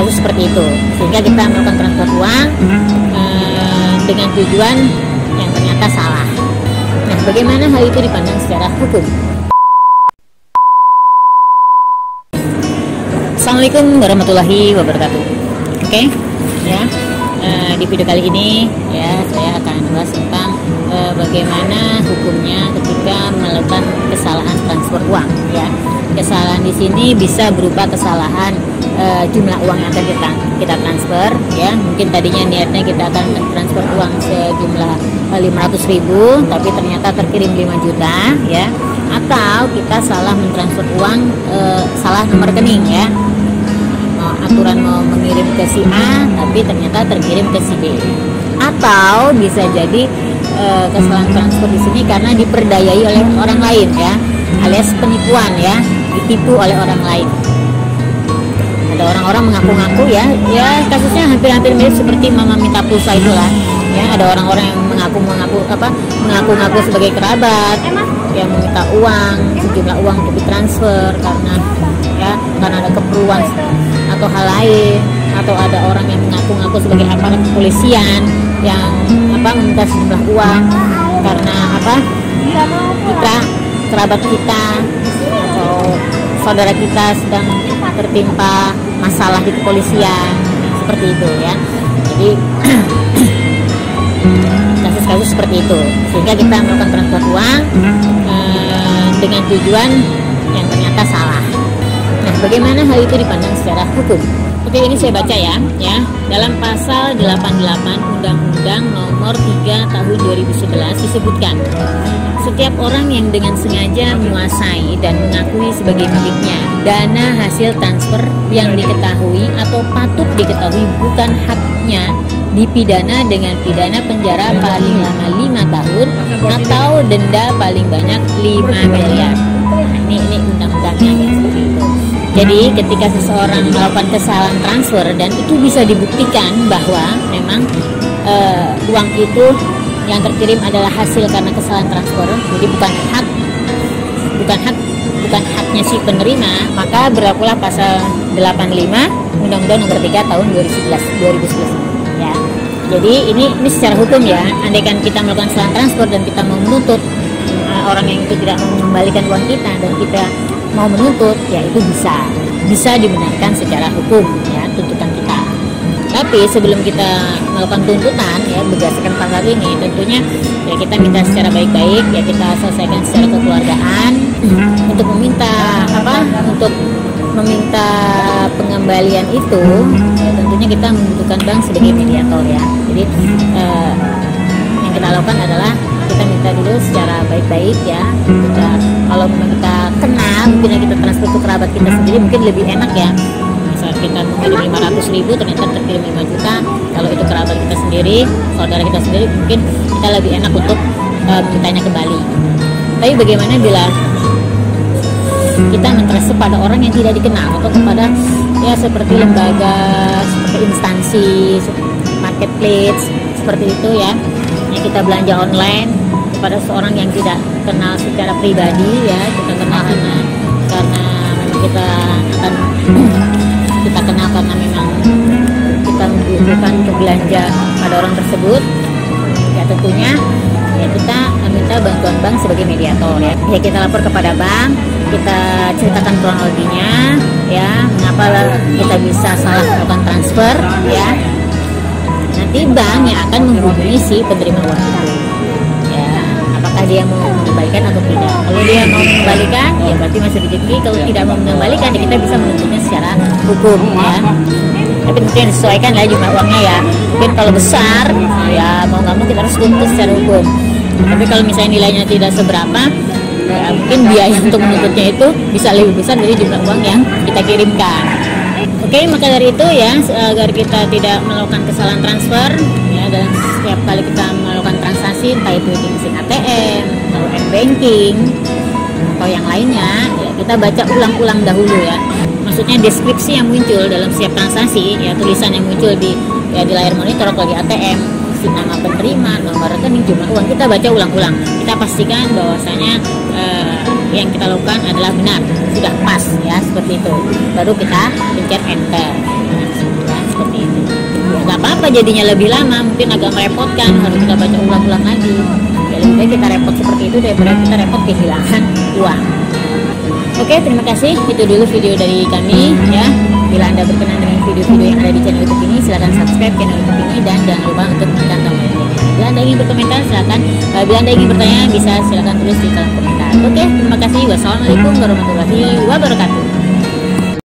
kasus seperti itu, sehingga kita melakukan transfer uang dengan tujuan yang ternyata salah. Nah, bagaimana hal itu dipandang secara hukum? Assalamualaikum warahmatullahi wabarakatuh. Oke, ya. Di video kali ini ya saya akan bahas tentang bagaimana hukumnya ketika melakukan kesalahan transfer uang. Ya, kesalahan di sini bisa berupa kesalahan jumlah uang yang akan kita transfer. Ya, mungkin tadinya niatnya kita akan transfer uang sejumlah 500.000, tapi ternyata terkirim 5 juta. Ya, atau kita salah mentransfer uang, salah nomor rekening. Ya, aturan mau mengirim ke si A tapi ternyata terkirim ke si B, atau bisa jadi kesalahan transfer di sini karena diperdayai oleh orang lain, ya, alias penipuan, ya, ditipu oleh orang lain. Ada orang-orang mengaku-ngaku, ya kasusnya hampir-hampir mirip seperti mama minta pulsa itulah, ya. Ada orang-orang yang mengaku-ngaku sebagai kerabat yang meminta uang, sejumlah uang untuk ditransfer karena ada keperluan atau hal lain, atau ada orang yang mengaku-ngaku sebagai aparat kepolisian yang meminta sejumlah uang karena kerabat kita atau saudara kita sedang tertimpa masalah di kepolisian, seperti itu, ya. Jadi kasus-kasus seperti itu, sehingga kita melakukan transfer uang dengan tujuan yang ternyata salah. Nah, bagaimana hal itu dipandang secara hukum? Oke, ini saya baca, ya. Dalam pasal 88 Undang-Undang Nomor 3 Tahun 2011 disebutkan, setiap orang yang dengan sengaja menguasai dan mengakui sebagai miliknya dana hasil transfer yang diketahui atau patut diketahui bukan haknya dipidana dengan pidana penjara paling lama 5 tahun atau denda paling banyak 5 miliar. Nah, ini undang-undangnya, ya, seperti itu. Jadi ketika seseorang melakukan kesalahan transfer dan itu bisa dibuktikan bahwa memang uang itu yang terkirim adalah hasil karena kesalahan transfer, jadi bukan haknya si penerima, maka berlakulah pasal 85 Undang-Undang Nomor 3 Tahun 2011, ya. Jadi ini secara hukum, ya. Andaikan kita melakukan kesalahan transfer dan kita mau menuntut orang yang itu tidak mengembalikan uang kita dan kita mau menuntut, ya itu bisa dibenarkan secara hukum, ya, tuntutan kita. Tapi sebelum kita melakukan tuntutan, ya, berdasarkan pasal ini, tentunya ya kita minta secara baik-baik, ya, kita selesaikan secara kekeluargaan untuk meminta pengembalian itu, ya, tentunya kita membutuhkan bank sebagai mediator, ya. Jadi yang kita lakukan adalah kita minta dulu secara baik-baik, ya. Kalau memang kita kenal, mungkin kita transfer ke kerabat kita sendiri, mungkin lebih enak, ya. Misal kita mengirim 500.000 ternyata terkirim 5 juta, kalau itu kerabat kita sendiri, saudara kita sendiri, mungkin kita lebih enak untuk mintanya kembali. Tapi bagaimana bila kita mentransfer pada orang yang tidak dikenal, atau kepada, ya, seperti lembaga, seperti instansi, marketplace, seperti itu, ya. Kita belanja online kepada seorang yang tidak kenal secara pribadi, ya, kita kenal karena kita kenal karena memang kita membutuhkan untuk belanja pada orang tersebut, ya, tentunya ya kita minta bantuan bank sebagai mediator, ya. Ya, kita lapor kepada bank, kita ceritakan kronologinya, ya, mengapa kita bisa salah melakukan transfer, ya. Nanti bank yang akan menghubungi si penerima uang itu, ya, apakah dia mau mengembalikan atau tidak. Kalau dia mau mengembalikan, ya berarti masih rezeki. Kalau tidak mau mengembalikan, ya kita bisa menuntutnya secara hukum, ya. Tapi tentunya disesuaikan lah jumlah uangnya, ya. Mungkin kalau besar, ya mau nggak mau kita harus tuntut secara hukum. Tapi kalau misalnya nilainya tidak seberapa, ya mungkin biaya untuk menuntutnya itu bisa lebih besar dari jumlah uang yang kita kirimkan. Oke, maka dari itu, ya, agar kita tidak melakukan kesalahan transfer, ya, dalam setiap kali kita melakukan transaksi, entah itu di mesin ATM atau m-banking atau yang lainnya, ya, kita baca ulang-ulang dahulu, ya. Maksudnya deskripsi yang muncul dalam setiap transaksi, ya, tulisan yang muncul di layar monitor atau di ATM, si nama penerima, nomor rekening, jumlah uang, kita baca ulang-ulang. Kita pastikan bahwasanya yang kita lakukan adalah benar, sudah pas, ya, seperti itu. Baru kita pencet enter. kenapa jadinya lebih lama, mungkin agak merepotkan, harus kita baca ulang-ulang lagi. Ya lebih baik kita repot seperti itu daripada kita repot kehilangan uang. Oke, terima kasih. Itu dulu video dari kami ya. Bila Anda berkenan dengan video-video yang ada di channel YouTube ini, silahkan subscribe channel YouTube ini dan jangan lupa untuk menekan tombol loncengnya. Bila Anda ingin berkomentar, silahkan. Bila Anda ingin bertanya, bisa silahkan tulis di kolom komentar. Oke, terima kasih. Wassalamualaikum warahmatullahi wabarakatuh.